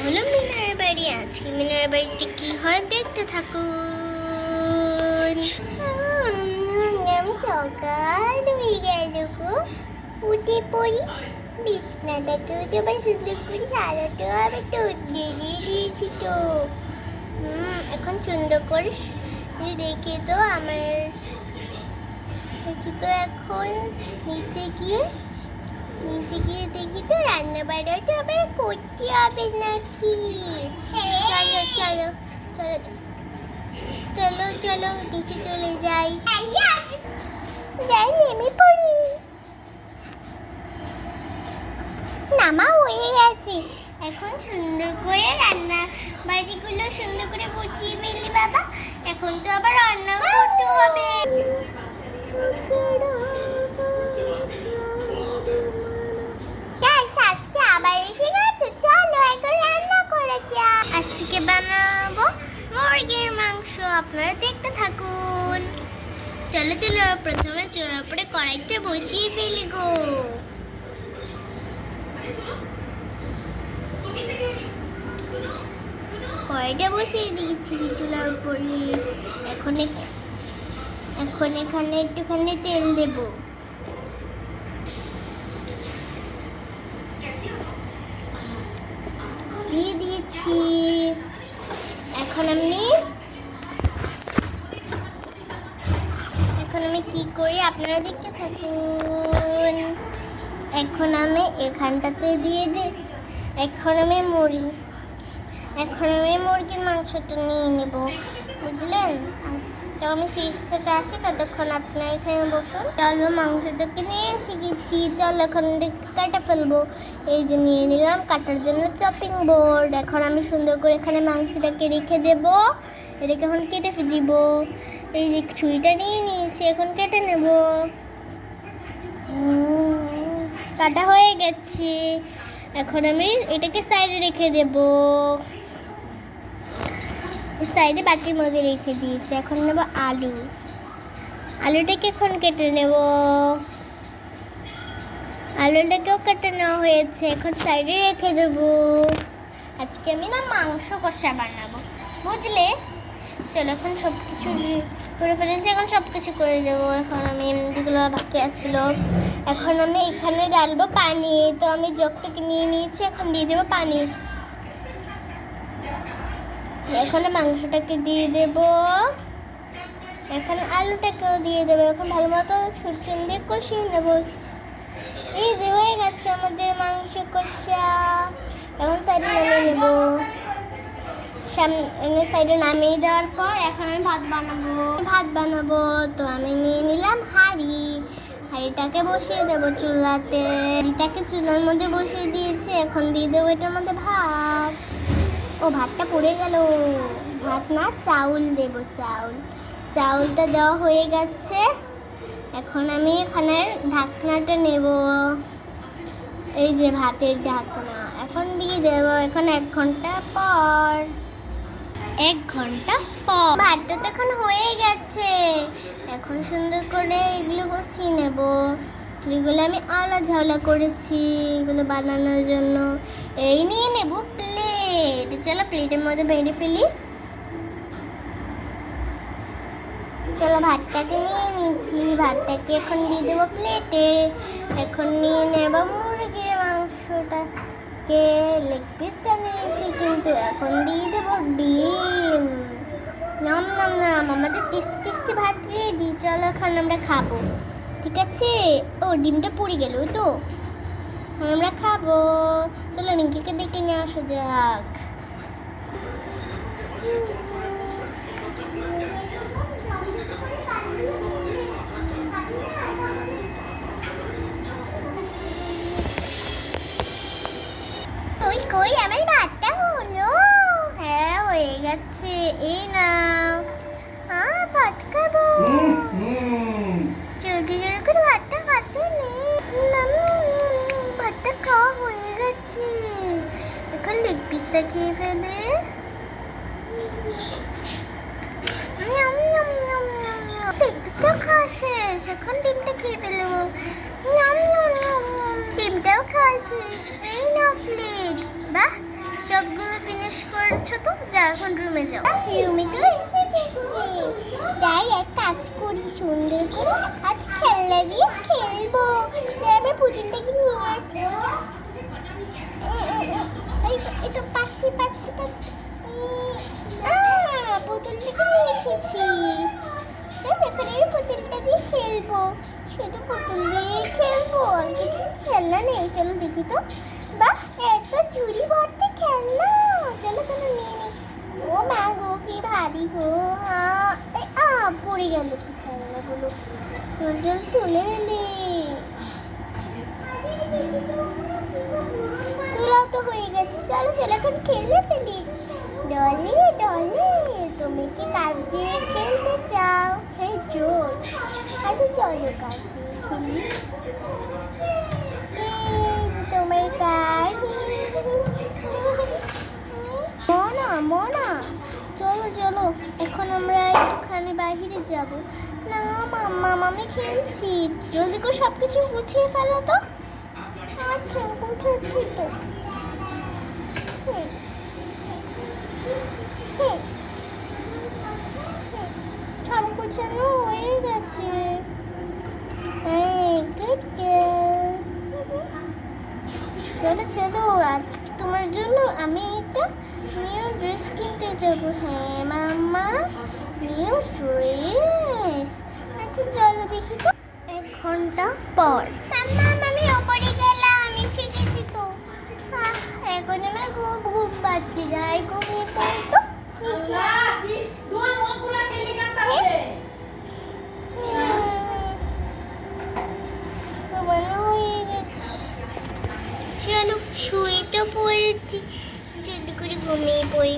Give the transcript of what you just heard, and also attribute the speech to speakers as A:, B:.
A: হলো মিনার বাড়ি। আজকে মিনার বাড়িতে কি হয় দেখতে থাকুন। আমি সকাল হয়ে গেল গো, উঠে পড়ি। বিছনাটাকেও তো আবার সুন্দর করে সাজাতে হবে, তো দিয়ে দিয়েছি তো। এখন সুন্দর করে দেখি তো আমার, দেখি তো এখন নিচে গিয়ে দেখি তো রান্না বান্নাটা আবার করতে হবে নাকি। চলো চলো চলো চলো চলো নিচে চলে যাই, নেমে পড়ি। নামা হয়ে গেছে, এখন সুন্দর করে রান্না বাড়িগুলো সুন্দর করে গুছিয়ে ফেলি বাবা। এখন তো আবার রান্নাও করতে হবে। আজকে আবার এসে গেছে, চলো এখন রান্না করা যাক। আজকে বানাবো মুরগির মাংস, আপনারা দেখতে থাকুন। চলো চলো, প্রথমে চুলার উপরে কড়াইটা বসিয়ে ফেলি গো। কড়াইটা বসিয়ে দিয়েছি চুলার উপরে। এখন এখানে একটুখানি তেল দেব। দিয়ে দিয়েছি। এখন আমি কি করি আপনারা দেখতে থাকুন। এখন আমি এখানটাতে দিয়ে দিই। এখন আমি মুরগির মাংসটা নিয়ে নেব, বুঝলেন। তো আমি ফ্রিজ থেকে আসি, ততক্ষণ আপনারা এখানে বসুন। চলো মাংসটাকে নিয়ে এসে গেছি, চলো এখন কাটা ফেলবো। এই যে নিয়ে নিলাম কাটার জন্য চপিং বোর্ড। এখন আমি সুন্দর করে এখানে মাংসটাকে রেখে দেব, রেখে এখন কেটে দিব। এই যে ছুরিটা নিয়ে নিয়েছি, এখন কেটে নেব। কাটা হয়ে গেছে, এখন আমি এটাকে সাইডে রেখে দেব। সাইডে বাটির মধ্যে রেখে দিয়েছি। এখন নেব আলুটাকে এখন কেটে নেব। আলুটাকেও কেটে নেওয়া হয়েছে, এখন সাইডে রেখে দেব। আজকে আমি মাংস কষা বানাবো, বুঝলে। চলো এখন সব কিছু করে ফেলেছি, এখন সব কিছু করে দেবো। এখন আমি যেগুলো বাকি আছিল, এখন আমি এখানে ডালবো পানি। তো আমি জগটাকে নিয়ে নিয়েছি, এখন দিয়ে দেবো পানি। এখন মাংসটাকে দিয়ে দেব, এখন আলুটাকেও দিয়ে দেবো। এখন ভালো মতো ছুটচুন দিয়ে কষিয়ে নেব। এই যে হয়ে গেছে আমাদের মাংস কষা। এখন সাইডে নামিয়ে নেব। সাইডে নামিয়ে দেওয়ার পর এখন আমি ভাত বানাবো। তো আমি নিয়ে নিলাম হাঁড়িটাকে বসিয়ে দেবো চুলাতে। হাঁড়িটাকে চুলার মধ্যে বসিয়ে দিয়েছি, এখন দিয়ে দেবো এটার মধ্যে ভাত। ও ভাতটা পড়ে গেল, ভাত না চাউল দেব। চাউলটা দেওয়া হয়ে গেছে। এখন আমি এখানে ঢাকনাটা নেব, এই যে ভাতের ঢাকনা। এখন দিয়ে দেব। এখন 1 ঘন্টা পর ভাতটা তো এখন হয়ে গেছে। এখন সুন্দর করে এগুলো গুছিয়ে নেব। এগুলো আমি আলা ঝালা করেছি এগুলো বানানোর জন্য। এই নিয়ে নেব প্লেট। চলো প্লেটের মধ্যে বেড়ে ফেলি। চলো ভাতটাকে নিয়ে নিয়েছি, ভাতটাকে এখন দিয়ে দেবো প্লেটে। এখন নিয়ে নেব মুরগির মাংসটাকে, লেগ পিসটা নিয়েছি কিন্তু। এখন দিয়ে দেবো ডিম। নাম আমাদের টেস্টি ভাত রেডি। চলো এখন আমরা খাবো, ঠিক আছে। ও ডিমটা পুড়ে গেল তো, আমরা খাবো। চলো মিঙ্কিকে ডেকে নিয়ে আসা যাক। কই আমার ভাতটা হলো? হ্যাঁ হয়ে গেছে, এই নাও। ভাত খাবো। জলদি করে ভাতটা খাতে নেই। ভাতটা খাওয়া হয়ে গেছে, এখন লেগ পিসটা খেয়ে ফেলে। লেগ পিসটাও খাওয়া শেষ, এখন ডিমটা খেয়ে ফেলবো। ডিমটাও খাওয়া শেষ, এই নাও প্লেট। বাহ সবগুলো ফিনিশ করেছো তো? যা এখন রুমে যাও। রুমে তো এসে গেছি, যাই এক কাজ করি সুন্দর করে, আজ খেলনা দিয়ে খেলবো। যাই আমি পুতুলটাকে নিয়ে আসি। এই তো পাচ্ছি পুতুলটাকে নিয়ে এসেছি। চল এখন এই পুতুলটা দিয়ে খেলবো, শুধু পুতুল দিয়ে খেলবো, আর কিছু খেলনা নেই। চলো দেখি তো। বাহ, এত ঝুড়ি ভর্তি খেলনা। চলো নিয়ে নি। ও মা গো, কি ভারী গো। পড়ে গেল তো খেলনাগুলো। চল তুলে ফেলি। তোলাও তো হয়ে গেছে। চলো এখন খেলে ফেলি। ডলি তুমি কি কাঠ দিয়ে খেলতে চাও? হ্যাঁ চল। আচ্ছা চলো কাঠ দিয়ে খেলি। এই যে তোমার কাঠ। মোনা চলো এখন আমরা একটুখানি বাইরে যাব। না মাম্মা, আমি খেলছি। জলদি করে সবকিছু গুছিয়ে ফেলো তো। আচ্ছা গুছাচ্ছি তো। সব গুছানো হয়ে গেছে। Good girl. চলো আজকে তোমার জন্য আমি একটা নিউ ড্রেস কিনতে যাব। হ্যাঁ মাম্মা, নিউ ড্রেস। আচ্ছা চলো দেখি তো। 1 ঘন্টা পর। মাম্মা আমি ওপরে গেলাম, এসে গেছি তো। এখন আমার ঘুম পাচ্ছে, যাই ঘুমিয়ে পড়ি তো। চলো শুয়ে তো পড়েছি, জলদি করে ঘুমিয়ে পড়ি।